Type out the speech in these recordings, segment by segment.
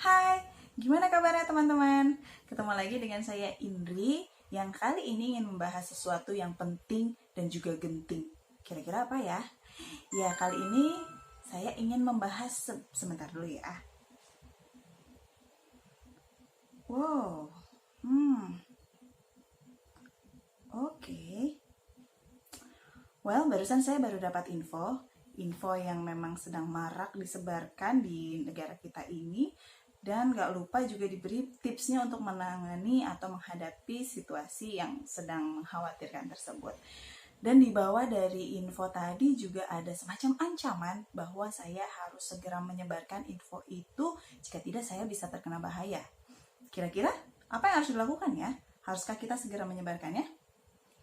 Hai, gimana kabarnya teman-teman? Ketemu lagi dengan saya Indri yang kali ini ingin membahas sesuatu yang penting dan juga genting. Kira-kira apa ya? Ya, kali ini saya ingin membahas sebentar dulu ya. Wow, oke. Well, barusan saya baru dapat info yang memang sedang marak disebarkan di negara kita ini, dan gak lupa juga diberi tipsnya untuk menangani atau menghadapi situasi yang sedang mengkhawatirkan tersebut. Dan di bawah dari info tadi juga ada semacam ancaman bahwa saya harus segera menyebarkan info itu, jika tidak saya bisa terkena bahaya. Kira-kira apa yang harus dilakukan ya? Haruskah kita segera menyebarkannya?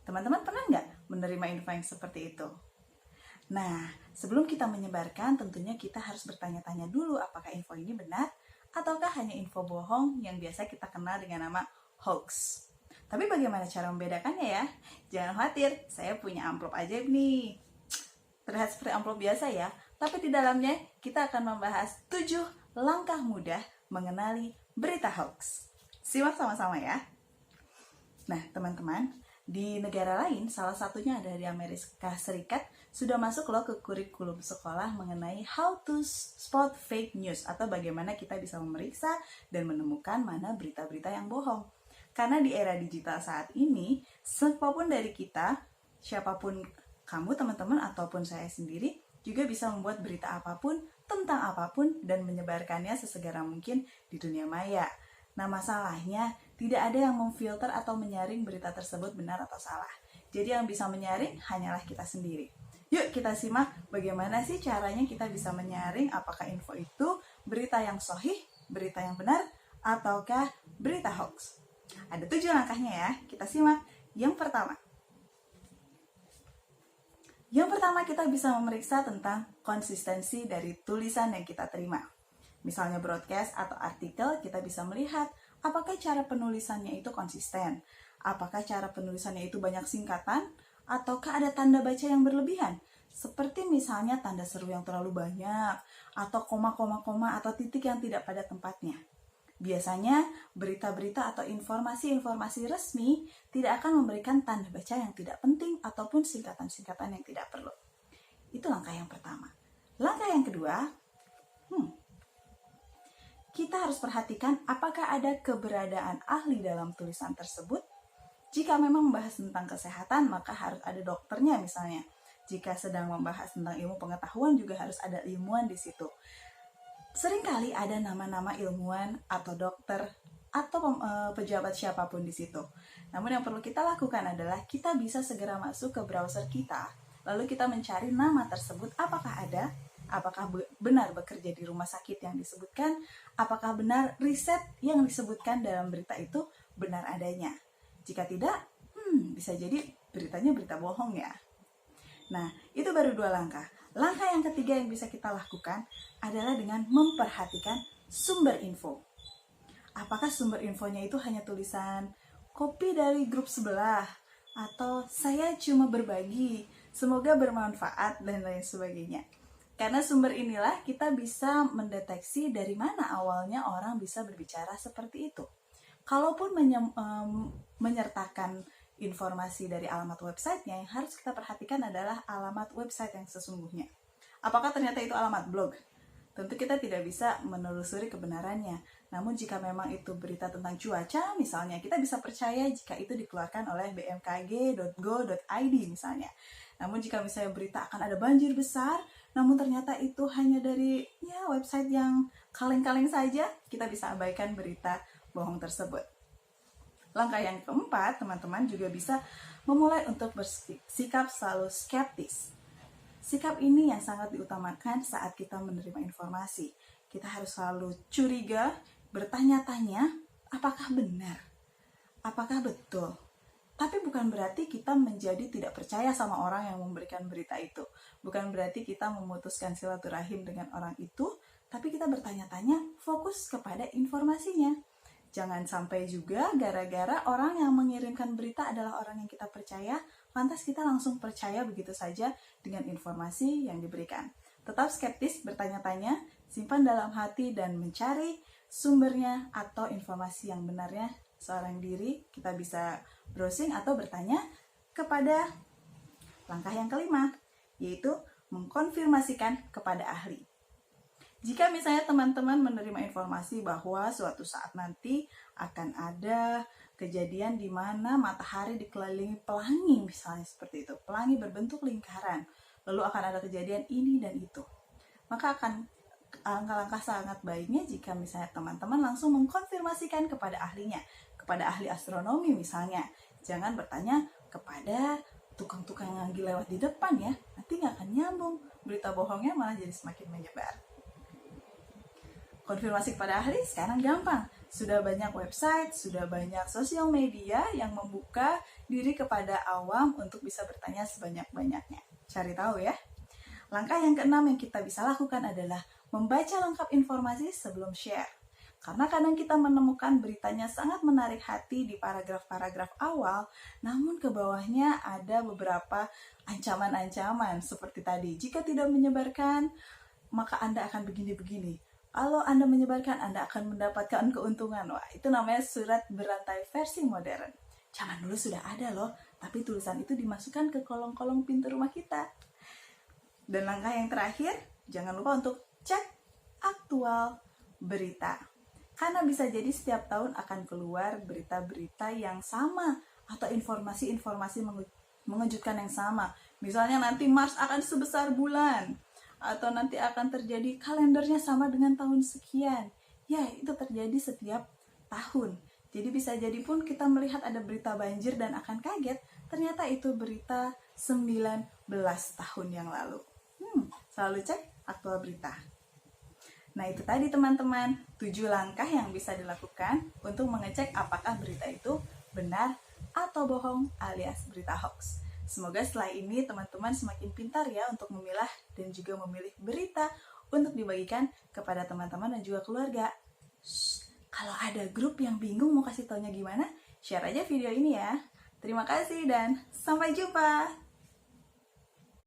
Teman-teman pernah nggak menerima info yang seperti itu? Nah, sebelum kita menyebarkan, tentunya kita harus bertanya-tanya dulu apakah info ini benar ataukah hanya info bohong yang biasa kita kenal dengan nama hoax. Tapi bagaimana cara membedakannya ya? Jangan khawatir, saya punya amplop ajaib nih. Terlihat seperti amplop biasa ya, tapi di dalamnya kita akan membahas 7 langkah mudah mengenali berita hoax. Simak sama-sama ya. Nah, teman-teman, di negara lain, salah satunya ada di Amerika Serikat, sudah masuk loh ke kurikulum sekolah mengenai how to spot fake news atau bagaimana kita bisa memeriksa dan menemukan mana berita-berita yang bohong. Karena di era digital saat ini, siapapun dari kita, siapapun kamu teman-teman ataupun saya sendiri, juga bisa membuat berita apapun tentang apapun dan menyebarkannya sesegera mungkin di dunia maya. Nah, masalahnya tidak ada yang memfilter atau menyaring berita tersebut benar atau salah. Jadi yang bisa menyaring hanyalah kita sendiri. Yuk kita simak bagaimana sih caranya kita bisa menyaring apakah info itu berita yang sahih, berita yang benar, ataukah berita hoax. Ada 7 langkahnya ya, kita simak. Yang pertama kita bisa memeriksa tentang konsistensi dari tulisan yang kita terima. Misalnya broadcast atau artikel, kita bisa melihat apakah cara penulisannya itu konsisten, apakah cara penulisannya itu banyak singkatan, ataukah ada tanda baca yang berlebihan, seperti misalnya tanda seru yang terlalu banyak, atau koma-koma-koma atau titik yang tidak pada tempatnya. Biasanya, berita-berita atau informasi-informasi resmi tidak akan memberikan tanda baca yang tidak penting ataupun singkatan-singkatan yang tidak perlu. Itu langkah yang pertama. Langkah yang kedua, kita harus perhatikan apakah ada keberadaan ahli dalam tulisan tersebut. Jika memang membahas tentang kesehatan, maka harus ada dokternya misalnya. Jika sedang membahas tentang ilmu pengetahuan, juga harus ada ilmuwan di situ. Seringkali ada nama-nama ilmuwan atau dokter atau pejabat siapapun di situ. Namun yang perlu kita lakukan adalah kita bisa segera masuk ke browser kita, lalu kita mencari nama tersebut, apakah ada, apakah benar bekerja di rumah sakit yang disebutkan, apakah benar riset yang disebutkan dalam berita itu benar adanya. Jika tidak, bisa jadi beritanya berita bohong ya. Nah, itu baru 2 langkah. Langkah yang ketiga yang bisa kita lakukan adalah dengan memperhatikan sumber info. Apakah sumber infonya itu hanya tulisan copy dari grup sebelah, atau saya cuma berbagi, semoga bermanfaat, dan lain sebagainya. Karena sumber inilah kita bisa mendeteksi dari mana awalnya orang bisa berbicara seperti itu. Kalaupun menyertakan informasi dari alamat websitenya, yang harus kita perhatikan adalah alamat website yang sesungguhnya. Apakah ternyata itu alamat blog? Tentu kita tidak bisa menelusuri kebenarannya. Namun jika memang itu berita tentang cuaca misalnya, kita bisa percaya jika itu dikeluarkan oleh bmkg.go.id misalnya. Namun jika misalnya berita akan ada banjir besar, namun ternyata itu hanya dari website yang kaleng-kaleng saja, kita bisa abaikan berita bohong tersebut. Langkah yang keempat, teman-teman juga bisa memulai untuk bersikap selalu skeptis. Sikap ini yang sangat diutamakan saat kita menerima informasi. Kita harus selalu curiga, bertanya-tanya, apakah benar? Apakah betul? Tapi bukan berarti kita menjadi tidak percaya sama orang yang memberikan berita itu. Bukan berarti kita memutuskan silaturahim dengan orang itu, tapi kita bertanya-tanya, fokus kepada informasinya. Jangan sampai juga gara-gara orang yang mengirimkan berita adalah orang yang kita percaya, lantas kita langsung percaya begitu saja dengan informasi yang diberikan. Tetap skeptis, bertanya-tanya, simpan dalam hati dan mencari sumbernya atau informasi yang benarnya seorang diri. Kita bisa browsing atau bertanya kepada langkah yang kelima, yaitu mengkonfirmasikan kepada ahli. Jika misalnya teman-teman menerima informasi bahwa suatu saat nanti akan ada kejadian di mana matahari dikelilingi pelangi, misalnya seperti itu, pelangi berbentuk lingkaran, lalu akan ada kejadian ini dan itu, maka akan langkah-langkah sangat baiknya jika misalnya teman-teman langsung mengkonfirmasikan kepada ahlinya, kepada ahli astronomi misalnya. Jangan bertanya kepada tukang-tukang yang lagi lewat di depan ya, nanti nggak akan nyambung, berita bohongnya malah jadi semakin menyebar. Konfirmasi kepada ahli sekarang gampang. Sudah banyak website, sudah banyak sosial media yang membuka diri kepada awam untuk bisa bertanya sebanyak-banyaknya. Cari tahu ya. Langkah yang keenam yang kita bisa lakukan adalah membaca lengkap informasi sebelum share. Karena kadang kita menemukan beritanya sangat menarik hati di paragraf-paragraf awal, namun ke bawahnya ada beberapa ancaman-ancaman seperti tadi. Jika tidak menyebarkan, maka Anda akan begini-begini. Kalau Anda menyebarkan, Anda akan mendapatkan keuntungan. Wah, itu namanya surat berantai versi modern. Zaman dulu sudah ada loh, tapi tulisan itu dimasukkan ke kolong-kolong pintu rumah kita. Dan langkah yang terakhir, jangan lupa untuk cek aktual berita. Karena bisa jadi setiap tahun akan keluar berita-berita yang sama atau informasi-informasi mengejutkan yang sama. Misalnya nanti Mars akan sebesar bulan, atau nanti akan terjadi kalendernya sama dengan tahun sekian. Ya, itu terjadi setiap tahun. Jadi bisa jadi pun kita melihat ada berita banjir dan akan kaget, ternyata itu berita 19 tahun yang lalu. Selalu cek aktual berita. Nah, itu tadi teman-teman, 7 langkah yang bisa dilakukan untuk mengecek apakah berita itu benar atau bohong alias berita hoax. Semoga setelah ini teman-teman semakin pintar ya untuk memilah dan juga memilih berita untuk dibagikan kepada teman-teman dan juga keluarga. Kalau ada grup yang bingung mau kasih taunya gimana, share aja video ini ya. Terima kasih dan sampai jumpa.